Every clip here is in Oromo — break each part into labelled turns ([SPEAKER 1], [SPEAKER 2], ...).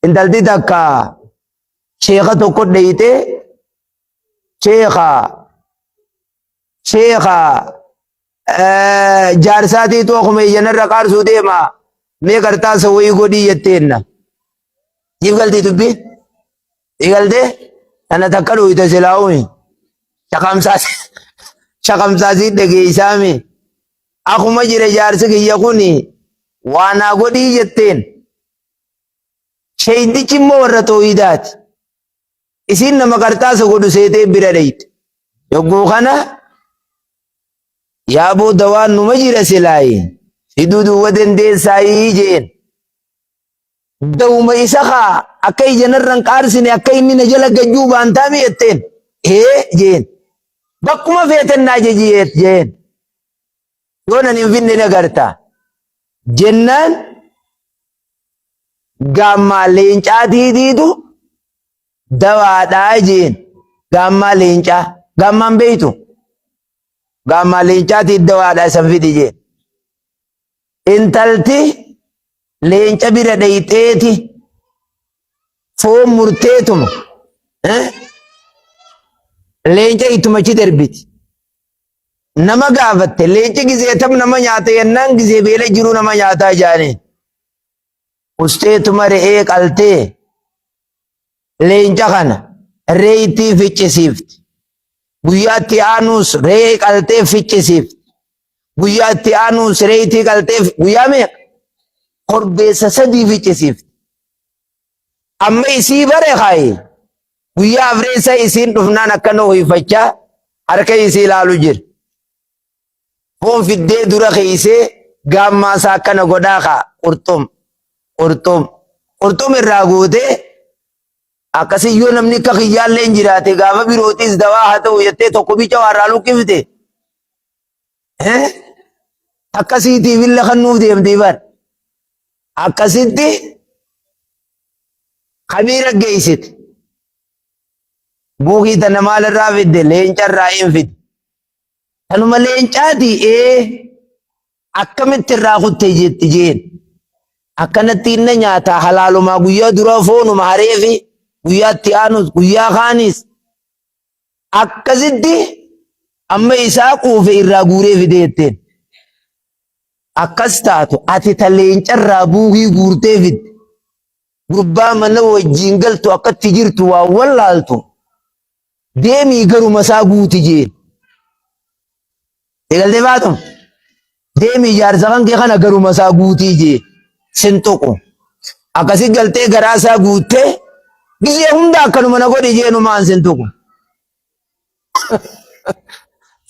[SPEAKER 1] intalti takka sheekha tokko dheyite sheekha jaarsaatii too kuma iyyanarra qaarsuu deema mee qarxaasa wayii godhii jetteenna jiif galtii dubbii igaltee ana takka dhuyite silaa'uumi shaqamsaasii dhageeysaami akuma jire jaarsi kiyya kuni waanaa godhii jetteen sheeydichi immoo warra tooyidaati isiin nama qarxaasa godhu seetee bira dheyte yogguu kana yaaboo dawaan numa jira silaayi fiduu duwwa dandeessaayii jeen dawuma isa kaa akka ijjanarran qaarsine akka inni na jala gajjuu baantaami jetteen jeen bakkuma feetennaa jejiyeet jeen yoonan hin finne nagarta jennaan gaammaa leencaatiitiitu dawaadhaa jeen gaammaa leencaa gaammaan beeytu gaammaa leencaatiit dawaadhaa isan fidi jeen intalti leenca bira dheyxeeti foon murteetuma leenca ittumachi darbiti nama gaafatte leenci gizee tam nama nyaata yennaan gizee beela jiru nama nyaataa jaaniin usteetuma re'ee qaltee leenca kana reeytii ficcisiifti guyyaatti aanuus re'ee qaltee ficcisiifti guyyaatti aanuus reeytii qaltee guyyaa meeqa korbeessa sadii ficcisiifti amma isii bare kaayi guyyaa afreessa isiin dhufnaan akkana hoyifachaa harka isii ilaalu jira foon fiddee dura keeysee gaammaasaa akkana godhaa kaa qurxum irraa guutee akkasiyyoo namni akka kiyyaallee hin jiraate gaafa birootis dawaa haa ta'u jettee tokko bicha warraa luqqifte akkasiitiif illa kannuuf deemtii bar akkasitti kabiira geeysite buukii tana maalirraa fidde leencarraa hin fidde tanuma leencaati akkamitti irraa kutte jetti jeen akkanatti inna nyaataa halaalumaa guyyaa dura foonuma hareefi guyyaatti aanus guyyaa kaanis akkasitti amma isaa quufe irraa guuree fide jetteen akkas taatu ati ta leencarraa buukii guurtee fidde gurbaa mana wajjiin galtu akkatti jirtu waa wallaaltu deemii garuma isaa guuti jeen eegalte baatum deemii jaarsa kan kee kana garuma isaa guutii jeen sintuqu akkasi galtee garaa isaa guuttee gizee hunda akkanuma na godhi jeenumaan sintuqu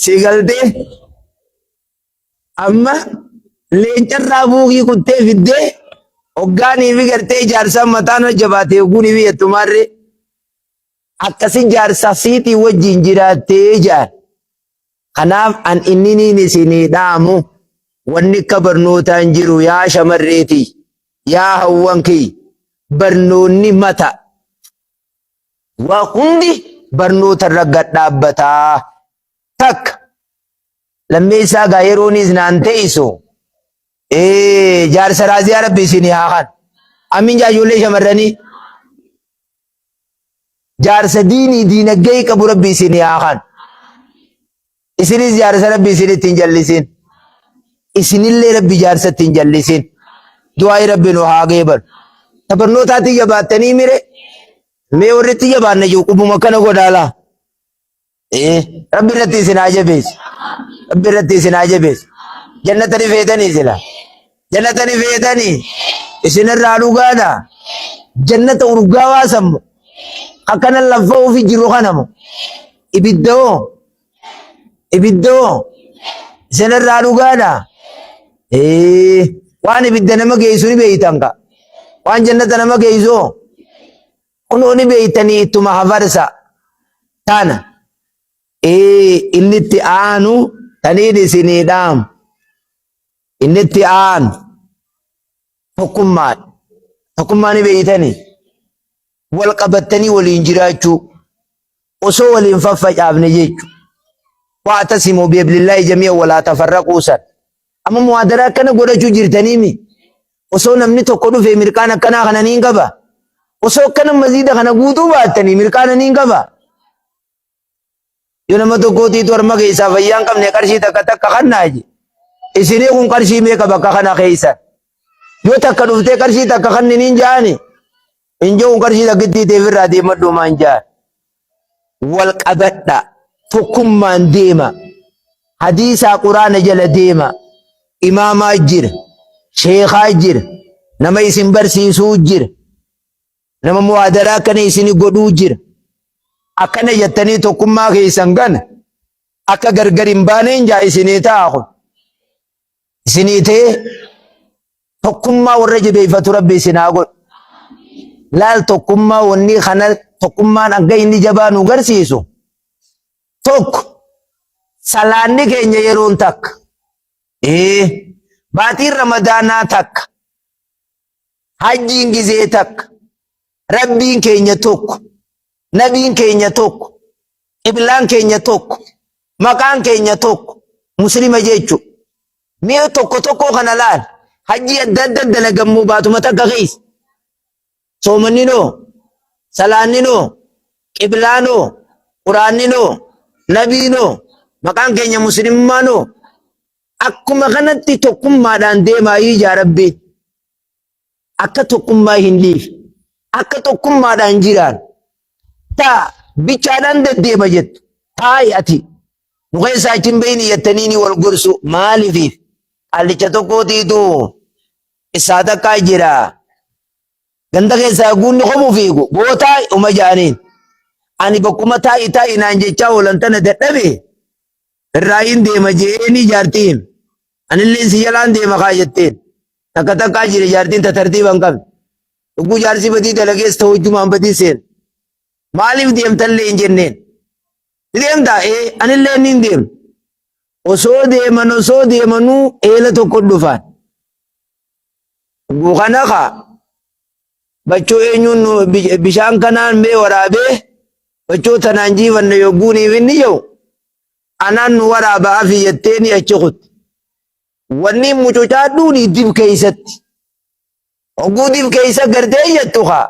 [SPEAKER 1] si galtee amma leencarraa buukii kuttee fiddee hoggaanii fi gartee jaarsaa mataan hojjabaate yoguunii fi yettumaarree akkasi jaarsa siitii wajjin jiraattee jaar kanaaf an inniniin isinii dhaamu wanni akka barnootaan jiru yaa shamarreetii yaa hawwankii barnoonni mata waa hundi barnoota irra gadhaabbataa takka lammeessaa gaa yeroonis naan teeyso jaarsa raazii rabbi isinii haa kan amin jaajoollee shamarranii jaarsa diinii diinaggee qabu rabbi isinii haa kan isinis jaarsa rabbi isinitti hin jallisin isinillee rabbi jaarsatti hin jallisin du'aayi rabbi nu haa geeban tabarnootaatti jabaattanii mire mee warritti jabaanna jiru qubuma kana godhaalaa rabbi irratti isin haa jabeessu rabbi irratti isin haa jabeessu jannatani feetanii sila jannatani feetanii isinirraa dhugaadha jannata urgaa waasammu akkana lafa ufi jiru kanamu ibiddoo isinirraa dhugaadha waan ibidda nama geessu ni beeytan ka waan jannata nama geessu kunoo ni beeytanii ittuma hafarsa tana inni itti aanu taniin isinii dhaamu inni itti aanu tokkummaa ni beeytanii wal qabattanii waliin jiraachuu osoo waliin faffacaafne jechu واعتصموا بحبل الله جميعا ولا تفرقوا سن اما muhadaraa kana godhachuu jirtaniimi osoo namni tokko dhufe mirqaan akkanaa kananiin qaba osoo akkana maziida kana guutuu baattanii mirkaana niin qaba. Yoo nama tokkootiitu harma keessaa fayyaa hin qabne qarshii takka takka kannaa je. Isinii kun qarshii meeqa bakka kana keessa? Yoo takka dhuftee qarshii takka kanniniin jaani. Injoo qarshii takkitti teefirraa deemadhu maan jaan. Wal qabadha tokkummaan deema. Hadiisaa quraana jala deema. Imaamaa jira. Sheekaa jira. Nama isin barsiisuu jira. Nama muhaadaraa akkana isin godhuu jira. Akkana jettanii tokkummaa keessan gana akka gargar hin baaneen jaa isinii taa'u. Isinii ta'e tokkummaa warra jabeeffatu Rabbi isin haa godhu. Laal tokkummaa wanni kana tokkummaan akka inni jabaa nu garsiisu. Tokko salaanni keenya yeroon takka. Baatiin Ramadaanaa takka. Hajjiin gizee takka. Rabbiin keenya tokko. Nabiin keenya tokko. Qiblaan keenya tokko. Maqaan keenya tokko. Muslima jechuudha. Mi'a tokko tokko kana laal. Hajji adda adda dalagammuu baatuma takka keessa. Soomanni noo. Salaanni noo. Qiblaan noo. Quraanni noo. Nabii noo. Maqaan keenya muslimummaa noo. Akkuma kanatti tokkummaadhaan deemaa yaa Rabbi. Akka tokkummaa hin dhiif. Akka tokkummaadhaan jiraan. Ta bichaadhaan deddeema jettu. Taayi ati. Nu keessaa achi hin beeyni jettanii wal gorsu maaliif? Qaallicha tokkootiitu isaa takkaa jira. Ganda keessaa guunni homu fiigu. Bootaa uma jaaniin. Ani bakkuma taa'i naan jechaa oolan tana dadhabe. Irraa hin deema jeeni jaartiin. Anillee si jalaan deema kaa jetteen. Takka takkaa jira jaartiin tartiiba hin qabne. Dhugguu jaarsi badii dalagees ta'uu hojjumaan badii seen. Maaliif deemtallee hin jenneen? Deemtaa anillee hin deemu. Osoo deemanuu eela tokko dhufaan. Dhugguu kana kaa. Bachoo eenyuun bishaan kanaan mee waraabee bachoo tanaan jiifanne yogguu niif inni jiru. Anaan nu waraabaa fi jetteeni achi kutti. Wanni mucucaadhuun dib keeysatti. Hogguu dib keeysa gartee jettu kaa.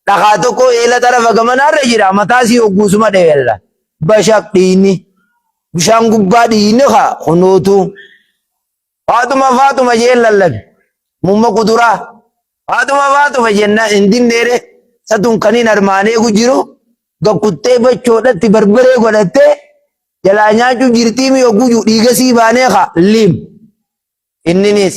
[SPEAKER 1] Dhagaa tokko eela tarafa gamanaarra jira. Mataasii hogguusuma dheella. Bashaq dhiini. Bishaan gubbaa dhiini kaa kunootu. Faatuma jeen lallabe. Mumma kuduraa. Faatuma jenna hin dinneere. Satun kaniin armaanee ku jiru. Gakkuttee bachoodhatti barbaree godhattee. Jalaa nyaachuu jirtiimi hogguu dhiigasii baanee kaa lim. Inninis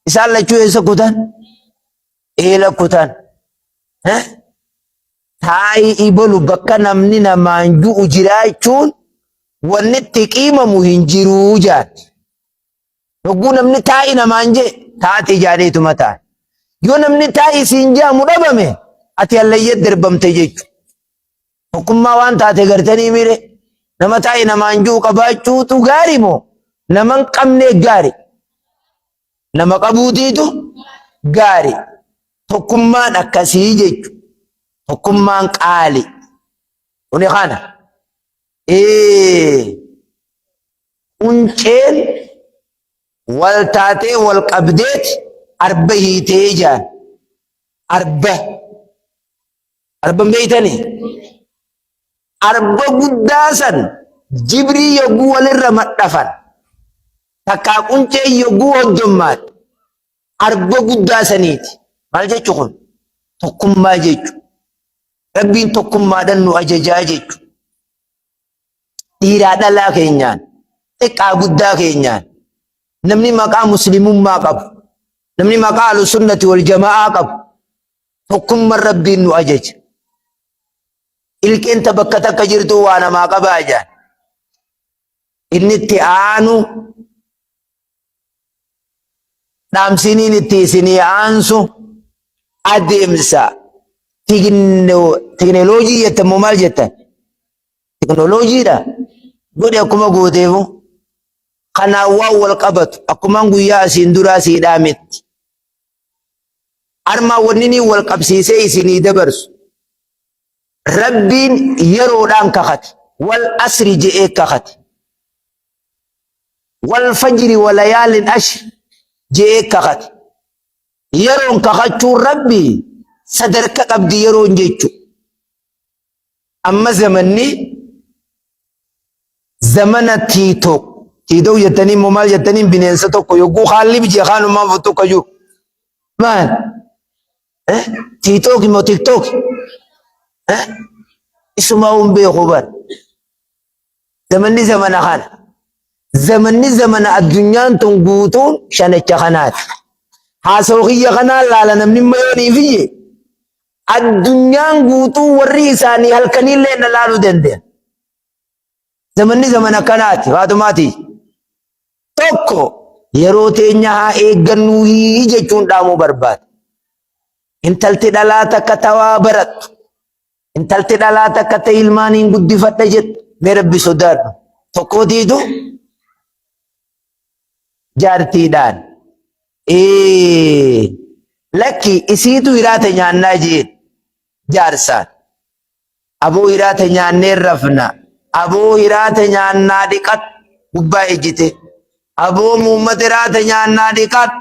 [SPEAKER 1] isaan lachuu eessa kutan? Eela kutan. Taa'i ibalu bakka namni namaan ju'u jiraachuun wanni itti qiimamu hin jiruu jaati. Hogguu namni taa'i namaan jee taati jaaneetuma ta'a. Yoo namni taa'i siin jaamu dhabame ati hallayyeet darbamte jechuudha. Tokkummaa waan taate gartanii mire nama taa'i namaan ju'u qabaachuutu gaari moo nama hin qabne gaari. Nama qabuutiitu gaari. Tokkummaan akkasii jechuudha. Tokkummaan qaali. Kuni kana. Unceen wal taatee wal qabdeeti arba hiitee jaan. Arba beeytanii. Arba guddaa san jibrii yogguu walirra madhafan. Takkaa quncee yogguu hojjommaat. Arba guddaa saniiti. Maal jechuun kun? Tokkummaa jechuudha. Rabbiin tokkummaadhaan nu ajajaa jechuudha. Dhiiraa dhalaa keenyaan, xiqqaa guddaa keenyaan, namni maqaa muslimummaa qabu, namni maqaa ahlusunnati wal jamaa'aa qabu, tokkummaan Rabbiin nu ajaja. Ilqeen bakka takka jirtu waa namaa qabaa jaan. Inni itti aanu dhaamsiniin itti isinii aansu adeemsa teknooloojii jettamu maal jettan? Teknooloojiidha. Godhe akkuma gooteefu kanaan waan wal qabatu akkumaan guyyaa asiin duraa siidhaa miti. Armaa wanni ni wal qabsiisee isinii dabarsu. Rabbiin yeroodhaan kakate wal asri je'ee kakate. Wal fajri walayaalin ashri je'ee kakate. Yeroon kakachuun Rabbii sadarka qabdi yeroon jechu amma zamana TikTok jettanii immoo maal jettanii bineensa tokko yogguu haalli biyya kaanumaan fottu qayyuu maal TikTok immoo TikTok isuma beeku bar zamanni zamana kana zamana addunyaan tun guutuun shanacha kanaati haasoo kiyya kanaa laala namni mayoonii fiyye addunyaan guutuu warri isaanii halkanillee na laaluu dandeenya zamanni zamana kanaati waatumaati tokko yeroo teenya haa eeggannuu jechuun dhaamuu barbaada intalti dhalaa takka tawaa barattu intalti dhalaa takka ta'e ilmaaniin guddifadha jettu mee rabbi sodaadhu tokkootiitu jaartiidhaan lakki isiitu hiraata nyaannaa jeen jaarsaan aboo hiraata nyaannee rafna aboo hiraata nyaannaa dhiqat gubbaa ejjite aboo muummata hiraata nyaannaa dhiqat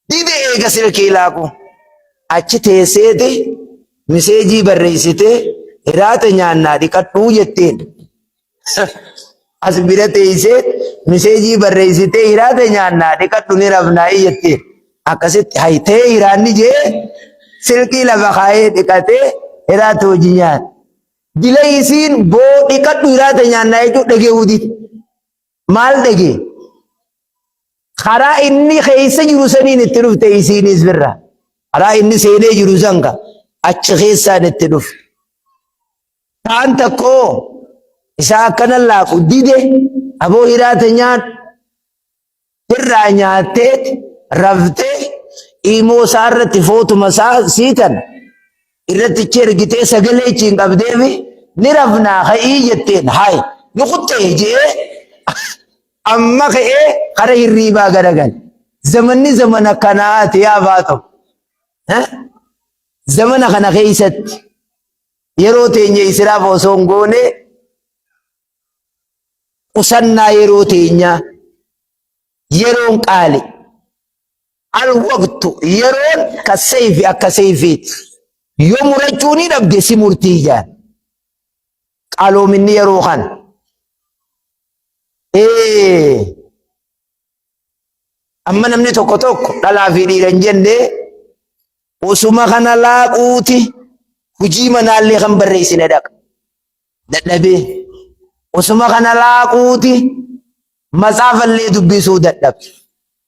[SPEAKER 1] dide eega silkii laaku achi teesseeti miseejii barreessite hiraata nyaannaa dhiqadhuu jetteen as bira teessee miseejii barreessite hiraata nyaannaa dhiqadhu ni rafnaa jetteen akkasitti haytee hiraanni jee silkii lafa kaayee dhiqatee hiraata hojii nyaata dila isiin boo dhiqadhu hiraata nyaannaa jechuun dhageewuti maal dhagee karaa inni keessa jiru saniin itti dhufte isiinis birra karaa inni seenee jiru sanka achi keessaan itti dhufe taan takkoo isaa akkana laafu dide aboo hiraata nyaadhu irraa nyaattee raftee imoo isaa irratti footuma isaa siitan irratti ichi ergitee sagalee ichiin qabdeefi ni rafnaa ka'ii jetteen haay nukuttee jee amma ka'ee kara hirriibaa garagal zamanni zamana kanaati yaa baatu zamana kana keessatti yeroo teenya israaf osoo hin goone qusannaa yeroo teenya yeroon qaali alwaqtu yeroon kasayfi akka sayfiiti yoo murachuu ni dhabde si murtii jaan qaaloominni yeroo kana amma namni tokko dhalaa fi dhiiran jenne osuma kana laaquuti hujii manaallee kan barreessine dhaqa dadhabee osuma kana laaquuti matsaafallee dubbisuu dadhabe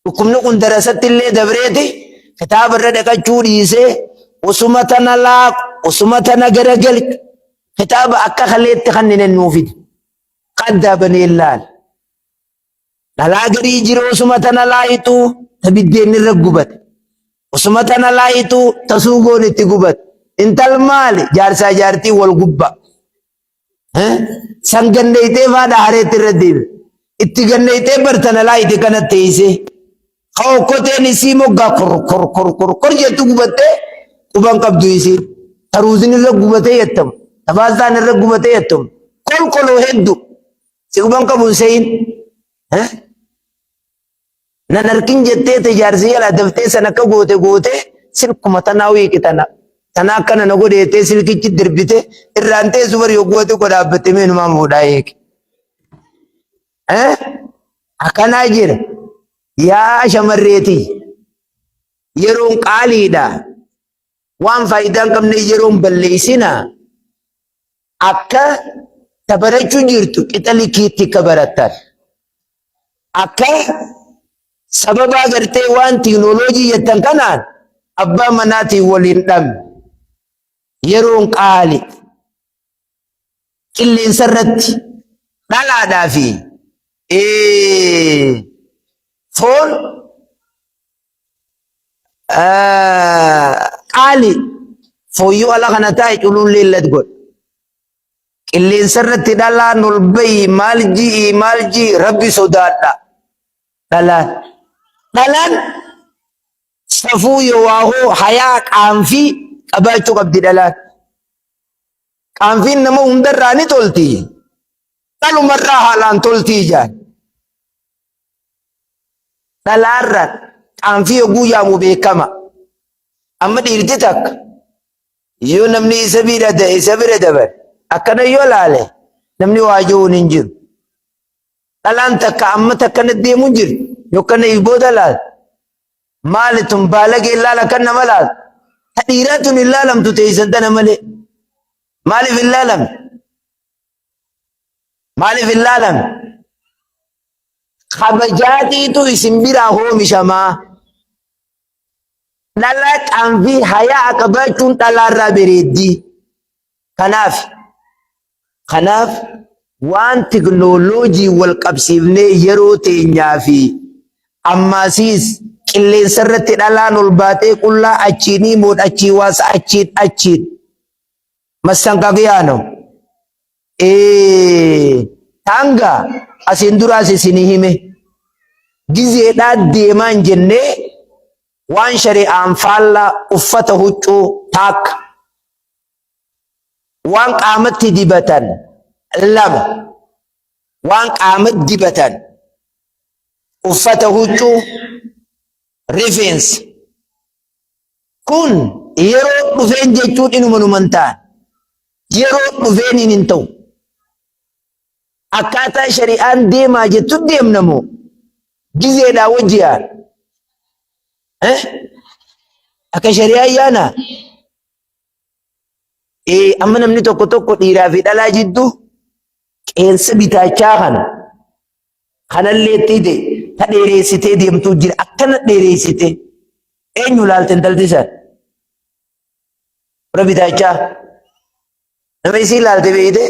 [SPEAKER 1] dhukkubni kun darasatti illee dabreeti kitaaba irra dhaqachuu dhiisee osuma tana laaqu osuma tana garagalchu kitaaba akka kaleetti kan nuufide qaddaabanii laal dhalaa garii jiru osuma tana laayituu tabiddeen irra gubate osuma tana laayituu tasuugoon itti gubate intal maali jaarsaa jaartii wal gubba san ganneeytee faadha hareetti irra deebe itti ganneeytee bartana laayite kanatti teessee kaokkoteen isii moggaa kor jettu gubattee quban qabdu isiin taruusin irra gubatee yettamu tafaasaan irra gubatee yettamu kolkoloo heddu si quban qabuun seyin nan arkin jettee tajaarsi yala daftee san akka goote silkuma tanaa wiiqitana tanaa akkana na godheetee silkichi dirbite irraantee subar yoggoote godhaabbate meenumaa muudhaa eege akkanaa jira yaa shamarreetii yeroon qaaliidha waan faayidaan qabne yeroon balleessina akka tabarachuu jirtu qixa likiitti akka barattan akka sababa gartee waan teknooloojii jettan kanaan abbaa manaatiin waliin dhabne yeroon qaali qilleensa irratti dhalaadhaa fi foon qaali fooyyoo ala kana taa'e culuun leellat godha qilleensa irratti dhalaan ol bayi maal ji'i rabbi sodaadha dhalaan safuu yoo hayaa qaanfii qabaachuu qabdi dhalaan qaanfiin nama hundarraa ni tolti dhalumarraa haalaan toltii jaan dhalaarraan qaanfii yogguu yaamu beekama amma dhiirti takka yoo namni isa bira dabar akkana yoo laale namni waa jiruun hin jiru. Dhalaan takka amma takkana deemu jiru yookaan booda laal maalitun baalagee laala kan nama laal ta dhiiraatun hin laalamtu teessan tana malee maaliif hin laalamne maaliif hin laalamne kabajaatiitu isin biraa oomishamaa dhalaa qaanfii hayaa qabaachuun dhalaarraa bareeddii kanaaf waan teknooloojii wal qabsiifnee yeroo teenyaa fi ammaasiis qilleensa irratti dhalaan ol baatee qullaa achiinii moodhachii waasa achiin massanqaqiyaano tanga asin duraas isinii hime gizeedhaa deemaan jennee waan shari'aan faallaa uffata huccuu taakka waan qaamatti dibatan lama waan qaamatti dibatan uffata huccuu rifeensa kun yeroo dhufeen jechuun inuma numan ta'an yeroo dhufeen hin ta'u akkaataa shari'aan deemaa jettu deemnamoo gizeedhaa wajjiyaan akka shari'aa yaana amma namni tokko dhiiraa fi dhalaa jidduu qeensa bitaachaa kanallee tide ta dheereessitee deemtuu jira akkana dheereessitee eenyu laalte intaltisan warra bitaachaa nama isii laalte beeyte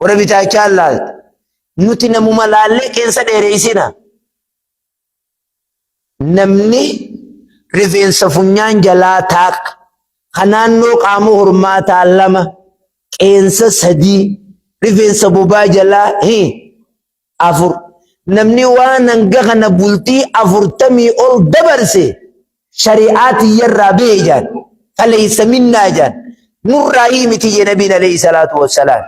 [SPEAKER 1] warra bitaachaa laalte nuti namuma laallee qeensa dheereessina namni rifeensa funyaan jalaa taakka kanaannoo qaama hormaataa lama qeensa sadii rifeensa bobaa jalaa afur namni waan hanga kana bultii 40 ol dabarse shari'aati yarraa beejan falaysa minnaa jan nurraa himiti je nabiin alayhi salaatu wassalaam